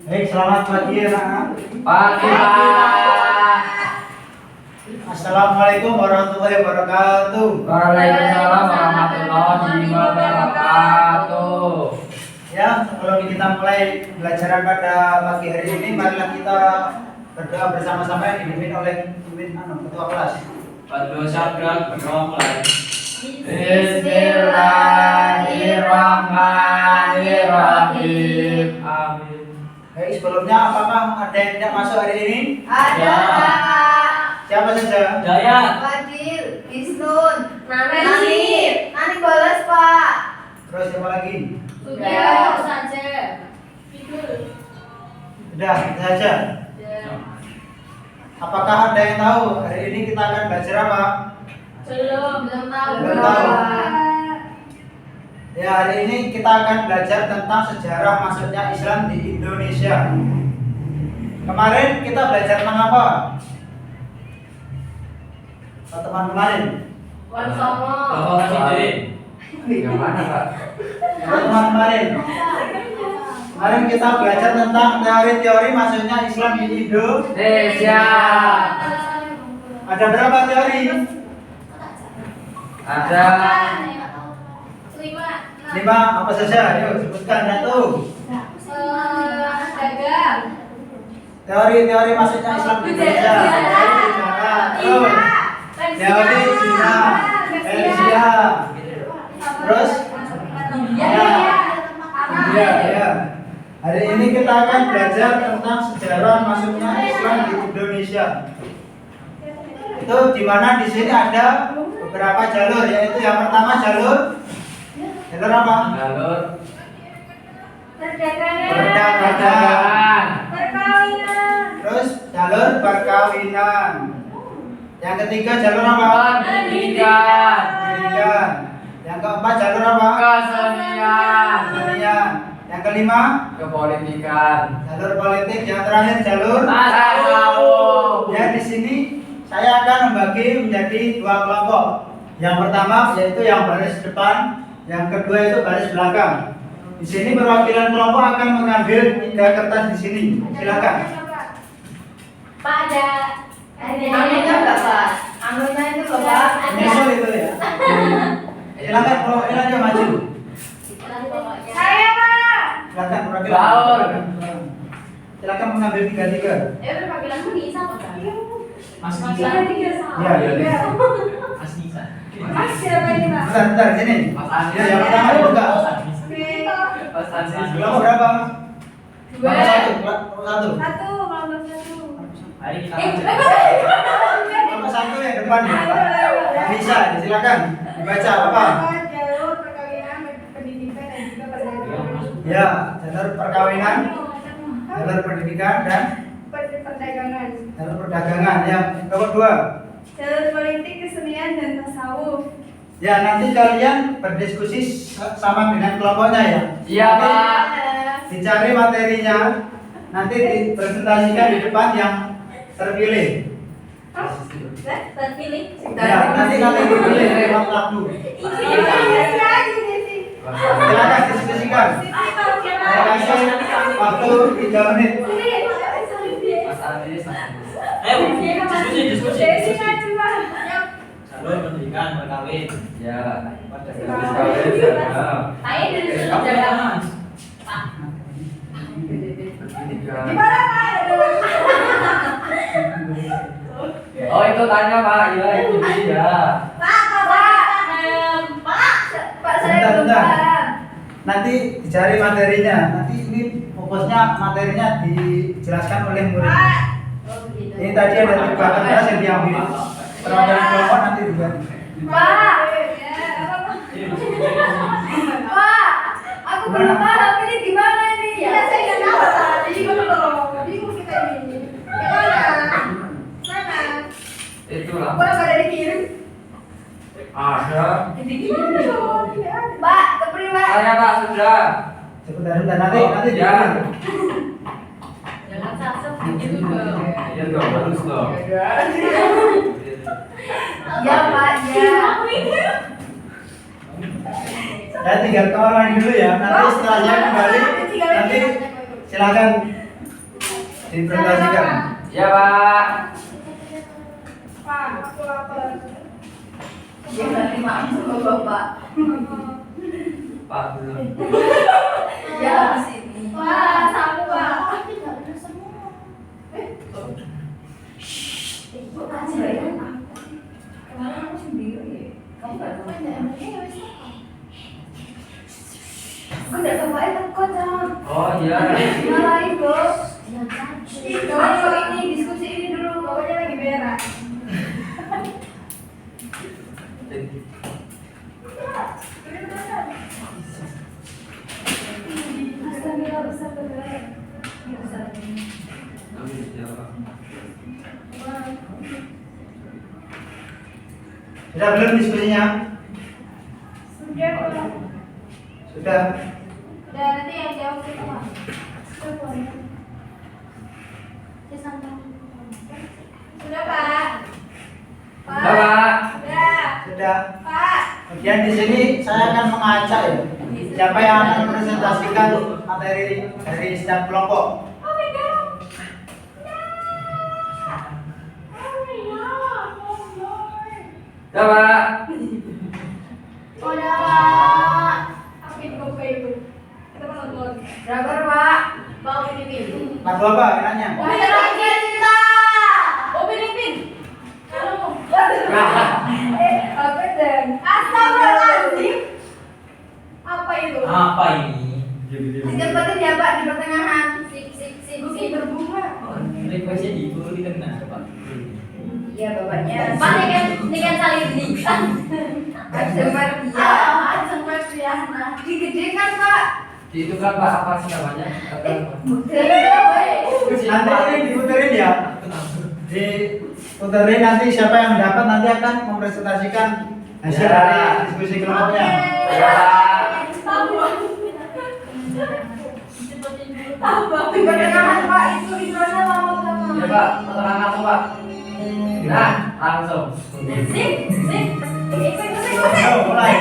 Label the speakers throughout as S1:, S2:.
S1: Baik, selamat pagi anak-anak.
S2: Pagi Pak.
S1: Assalamualaikum warahmatullahi wabarakatuh.
S2: Waalaikumsalam warahmatullahi wabarakatuh.
S1: Ya, sebelum kita mulai pelajaran pada pagi hari ini, marilah kita berdoa bersama-sama yang dipimpin oleh ketua kelas.
S2: Berdoa sabda berdoa mulai. Bismillahirrahmanirrahim. Amin.
S1: Baik, sebelumnya apakah ada yang tidak masuk hari ini?
S3: Ada Pak.
S1: Siapa saja?
S2: Jaya.
S3: Fadil, Isnun, Nani balas Pak.
S1: Terus siapa lagi?
S3: Sudah saja.
S1: Sudah, itu saja. Apakah ada yang tahu hari ini kita akan belajar apa?
S3: Belum tahu.
S1: Belum tahu. Ya, hari ini kita akan belajar tentang sejarah masuknya Islam di Indonesia. Kemarin kita belajar tentang apa? Teman kemarin.
S3: Wansomo.
S2: Yang mana Pak?
S1: Teman kemarin. Kemarin kita belajar tentang teori-teori masuknya Islam di Indonesia. Ada berapa teori?
S2: Ada
S1: 5. Apa saja? Ayo sebutkan satu.
S3: Dagang.
S1: Teori-teori masuknya Islam di Indonesia. Teori sejarah. Terus teori Cina, Persia. Terus ya. Hari ini kita akan belajar tentang sejarah masuknya Islam di Indonesia. Itu di mana di sini ada beberapa jalur, yaitu yang pertama jalur apa?
S2: jalur
S1: Perdagangan. Terus jalur perkawinan. Yang ketiga jalur apa?
S2: pendidikan,
S1: Pendidikan. Yang keempat jalur apa?
S2: kesenian,
S1: Kesenian. Yang kelima
S2: kepolitikan,
S1: jalur politik. Yang terakhir jalur
S2: tasawuf.
S1: Ya, di sini saya akan membagi menjadi 2 kelompok. Yang pertama yaitu yang baris depan, yang kedua itu baris belakang. Di sini perwakilan kelompok akan mengambil 3 kertas di sini. Silakan.
S3: Pak ada anunya enggak Pak? Anunya itu Bapak.
S1: Nyusul itu ya. Silakan perwakilan aja maju.
S3: Saya Pak.
S1: Silakan perwakilan.
S2: Baur.
S1: Silakan mengambil 3.
S3: Perwakilanmu Nisa Pak.
S2: Mas
S3: Nisa.
S1: Ya.
S2: Mas Nisa.
S3: Mas siapa ini Pak?
S1: Bentar sini.
S2: Mas Andi.
S1: Ya, yang pertama dibuka.
S2: Mas Andi.
S1: Kelompok berapa?
S3: 2.
S1: Kelompok 1.
S3: Satu, kelompok 1.
S2: Mari kita
S1: Kelompok 1 yang depan ya. Bisa, silakan dibaca apa?
S3: Jalur perkawinan, pendidikan dan juga perdagangan.
S1: Ya, jalur perkawinan, jalur pendidikan dan
S3: Perdagangan.
S1: jalur perdagangan. Yang nomor 2.
S3: Jalur politik, kesenian dan tasawuf.
S1: Ya, nanti kalian berdiskusi sama dengan kelompoknya ya.
S2: Iya Pak.
S1: Dicari materinya, nanti dipresentasikan di depan yang terpilih.
S3: Terpilih.
S1: Ya, nanti kalian dipilih lewat lagu. Silakan diskusikan. Saya kasih waktu 3 menit.
S2: Mas Andi. Ayo, diskusi. Jalur pendidikan berkawin. Ya.
S3: Ayo dari sini.
S2: Gimana Pak? Oh itu tanya Pak, ya itu dia.
S3: Pak saya belum
S1: Bentar.
S3: paham.
S1: Nanti dicari materinya. Nanti ini fokusnya materinya dijelaskan oleh murid. Ini tadi ada 3 kertas yang diambil. Perwakilan kelompok nanti juga.
S3: Pak, aku belum paham ini gimana ini? Ya saya nggak tahu tadi bingung kita ini. Gimana? Mana?
S2: Itulah.
S3: Gua nggak ada dikirim.
S2: Ada.
S3: Dikirim. Pak, keprima.
S2: Saya Pak sudah.
S1: Sebentar nanti
S2: Ya.
S3: Jangan sasep gitu dong.
S2: Iya dong, bagus dong.
S3: Ya Pak, ya.
S1: Ya tinggal kawan dulu ya. Nanti setelahnya kembali. Nanti silakan dipresentasikan.
S2: Ya Pak.
S3: Pak, aku lapar.
S4: Dia nggak terima sama bapak.
S2: Pak belum.
S4: Dia harus ini.
S3: Wah, sama Pak.
S4: Kok kasih ya? Kemarin aku sendiri. Kamu nggak tahu ya? Aku nggak tahu ya takut sama.
S2: Oh iya.
S4: Marahin bos.
S3: Ayo ini diskusi ini dulu, bapaknya lagi berak.
S1: Sudah belum diskusinya?
S3: Sudah Pak.
S1: Sudah.
S3: Dan nanti yang jawab itu Pak. Sudah Pak.
S2: Bapak.
S3: Sudah.
S1: Sudah.
S3: Pak.
S1: Kemudian di sini saya akan mengajak ya, siapa yang akan mempresentasikan materi dari setiap kelompok.
S3: Oh my God.
S2: Ya Pak.
S3: Udah Pak. Aku ikut ke ibu. Kita mau nonton.
S4: Dragon Pak. Mau Filipin.
S1: Lagu apa enaknya?
S3: Oh, lagi kita. Oh, Filipin. Halo.
S4: Apa dan?
S3: Astagfirullahaladzim. Apa itu?
S2: Apa ini?
S4: Secepatnya dia Pak di pertengahan. Sip.
S3: Bukit berbunga.
S2: Requestnya di guru di tengah Pak.
S4: Iya bapaknya.
S3: Pak, ini kan saling di.
S4: Ajemar dia.
S3: Semua Triana.
S4: Digedekan Pak.
S2: Itu kan Pak apa sih namanya?
S1: Nanti ini diputerin ya. Diputerin nanti siapa yang mendapat nanti akan mempresentasikan hasil
S2: Ya.
S1: dari diskusi kelompoknya.
S2: Ya.
S4: Di pertengahan Pak itu di mana lama
S2: Ya Pak, pertengahan langsung Pak. Nah, langsung.
S3: Sip.
S1: Ayo, mulai.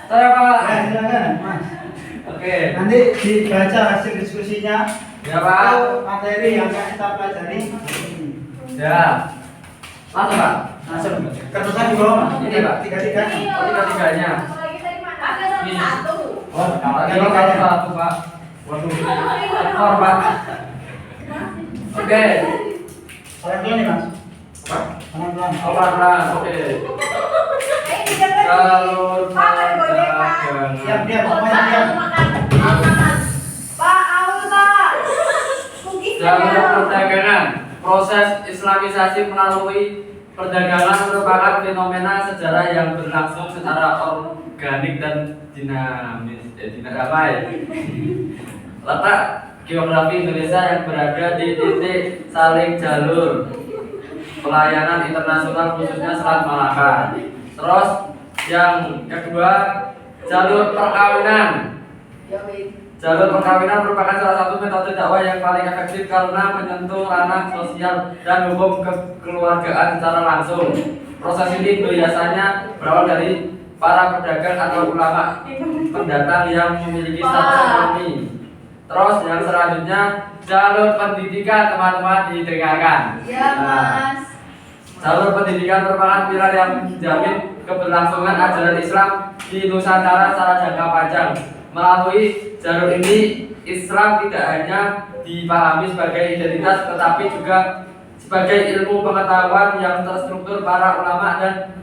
S2: Saya Pak.
S1: Ya, silakan, Mas.
S2: Oke.
S1: Nanti dibaca hasil diskusinya.
S2: Ya Pak.
S1: Itu materi yang akan kita pelajari.
S2: Ya. Langsung Pak.
S1: Langsung. Kertasnya di bawah, Mas.
S2: Ini, Pak.
S1: Tiga-tiganya.
S2: Tiga-tiganya.
S3: Ada satu.
S2: Oh, kalau satu Pak. Waduh. Ekor Pak. Oke.
S1: Pelan-pelan nih, Mas.
S2: Pak.
S1: Pelan-pelan.
S2: Oh, pelan-pelan. Oke. Jalur perdagangan.
S1: Siap, semuanya siap.
S3: Pak, awal Pak.
S2: Jalur perdagangan. Proses Islamisasi melalui perdagangan merupakan fenomena sejarah yang berlangsung secara organik dan dinamis. Letak geografi Indonesia yang berada di titik saling jalur pelayanan internasional khususnya Selat Malaka. Terus yang kedua, jalur perkawinan. Jalur perkawinan merupakan salah satu metode dakwah yang paling efektif karena menyentuh ranah sosial dan hukum kekeluargaan secara langsung. Proses ini biasanya berawal dari para pedagang atau ulama pendatang yang memiliki status ekonomi. Terus yang selanjutnya, jalur pendidikan, teman-teman didengarkan.
S4: Ya Mas.
S2: Jalur pendidikan merupakan pilar yang menjamin keberlangsungan ajaran Islam di Nusantara secara jangka panjang. Melalui jalur ini, Islam tidak hanya dipahami sebagai identitas, tetapi juga sebagai ilmu pengetahuan yang terstruktur para ulama dan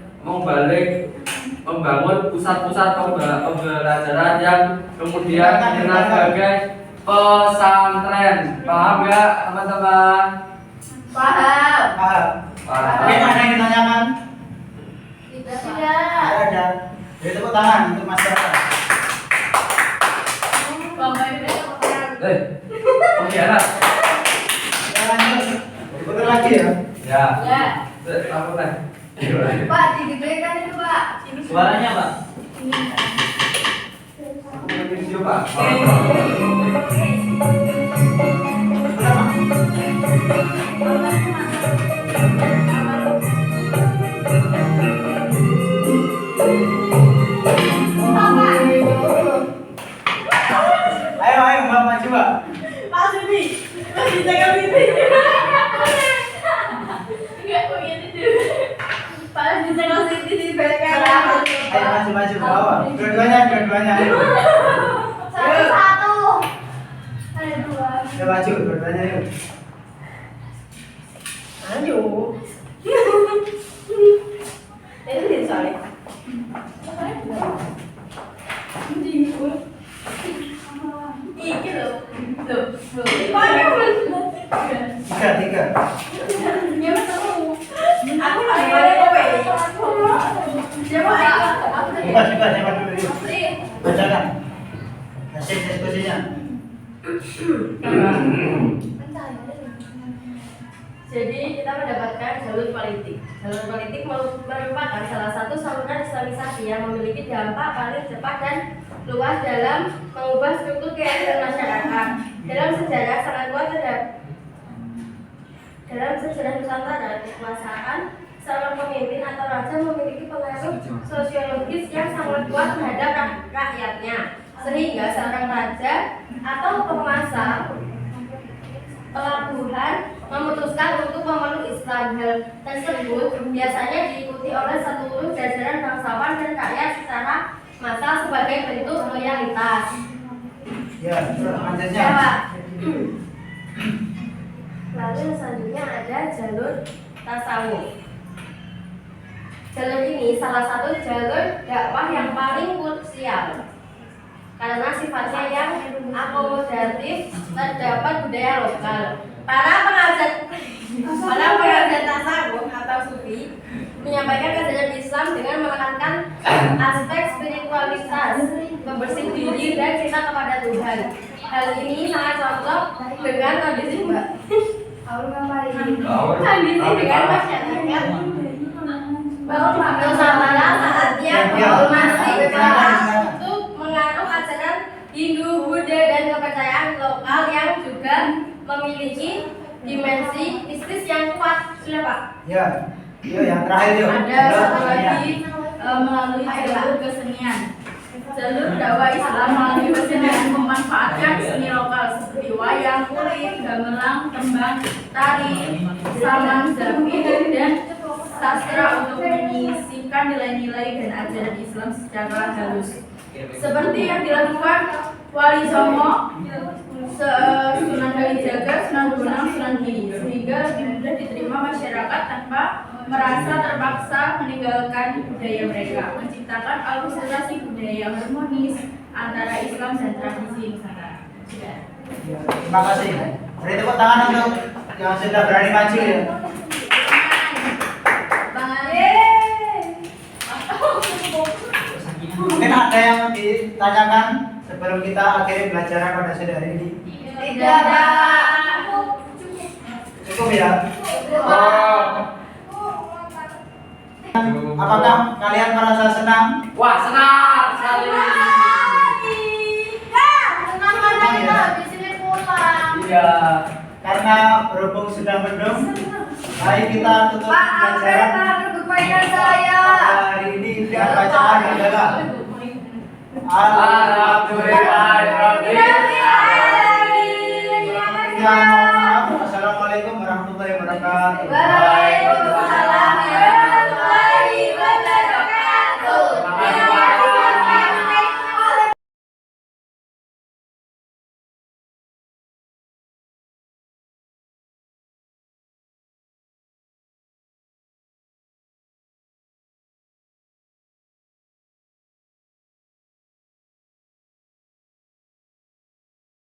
S2: membangun pusat-pusat pembelajaran yang kemudian dikenal sebagai pesantren. Paham nggak teman-teman?
S4: Paham.
S1: Paham.
S2: Paham.
S1: Ini mana yang ditanyakan?
S4: Tidak.
S1: Tidak ada. Jadi tepuk tangan untuk masyarakat.
S2: Oke, lah.
S1: Kita lanjut. lagi ya.
S2: Ya.
S3: Ya.
S2: Aku kan.
S3: Pak, digedekan itu, Pak.
S2: Suaranya, Pak.
S3: Ini.
S2: Video, Pak.
S1: Ayo Mbak maju Mbak.
S3: Pak Sudi, masih jaga ini. Enggak, kok ini dulu. Pak Sudi jaga sini di belakang.
S1: Ayo maju ke bawah. Dua-duanya. Ayo.
S3: Satu. Ada dua.
S1: Ayo maju dua-duanya yuk.
S3: Ayo. Ini di soalnya. Iki loh.
S1: Tiga.
S3: Aku lagi ada kowe. Siapa
S1: Siapa dulu yuk. Bacakan hasil diskusinya.
S3: Jadi kita mendapatkan jalur politik. Jalur politik merupakan salah satu saluran islamisasi yang memiliki dampak paling cepat dan luas dalam mengubah struktur kehidupan masyarakat. Dalam sejarah sangat kuat dalam sejarah Nusantara, kekuasaan seorang pemimpin atau raja memiliki pengaruh sosiologis yang sangat kuat terhadap rakyatnya, sehingga seorang raja atau penguasa pelabuhan memutuskan untuk memeluk Islam. Hal tersebut biasanya diikuti oleh seluruh jajaran bangsawan dan rakyat secara massal sebagai bentuk loyalitas.
S1: Ya, selanjutnya.
S3: Ya, Pak. Lalu yang selanjutnya ada jalur tasawuf. Jalur ini salah satu jalur dakwah yang paling krusial karena sifatnya yang akomodatif, terdapat budaya lokal. Para pengajar tasawuf atau sufi menyampaikan ajaran Islam dengan menekankan aspek spiritualitas, membersih diri dan cinta kepada Tuhan. Hal ini sangat cocok dengan kondisi kondisi dengan masyarakat Nusantara saat yang masih untuk mengaruh ajaran Hindu, Buddha dan kepercayaan lokal yang juga memiliki dimensi mistis yang kuat. Sudah, Pak?
S1: Ya. Yuk yang terakhir yuk.
S3: Ada satu lagi melalui jalur kesenian. Jalur dakwah Islam melalui kesenian memanfaatkan seni lokal seperti wayang, kulit, gamelan, tembang, tari, saman, zapin, dan sastra untuk menyisipkan nilai-nilai dan ajaran Islam secara halus. Seperti yang dilakukan Wali Songo, Sunan Kalijaga, Sunan Bonang, Sunan Giri, sehingga lebih mudah diterima masyarakat tanpa merasa terpaksa meninggalkan budaya mereka, menciptakan akulturasi budaya yang harmonis antara Islam dan tradisi Nusantara.
S1: Ya, terima kasih. Beri tepuk tangan untuk yang sudah berani maju ya. Mungkin ada yang ditanyakan sebelum kita akhiri pelajaran pada sore hari ini.
S3: Tidak, Pak.
S1: Cukup ya. Apakah kalian merasa senang?
S2: Wah, senang sekali. Iya.
S1: Karena berhubung sudah mendung, mari kita tutup pelajaran hari ini dengan bacaan adalah Assalamualaikum warahmatullahi wabarakatuh.
S3: Waalaikumsalam.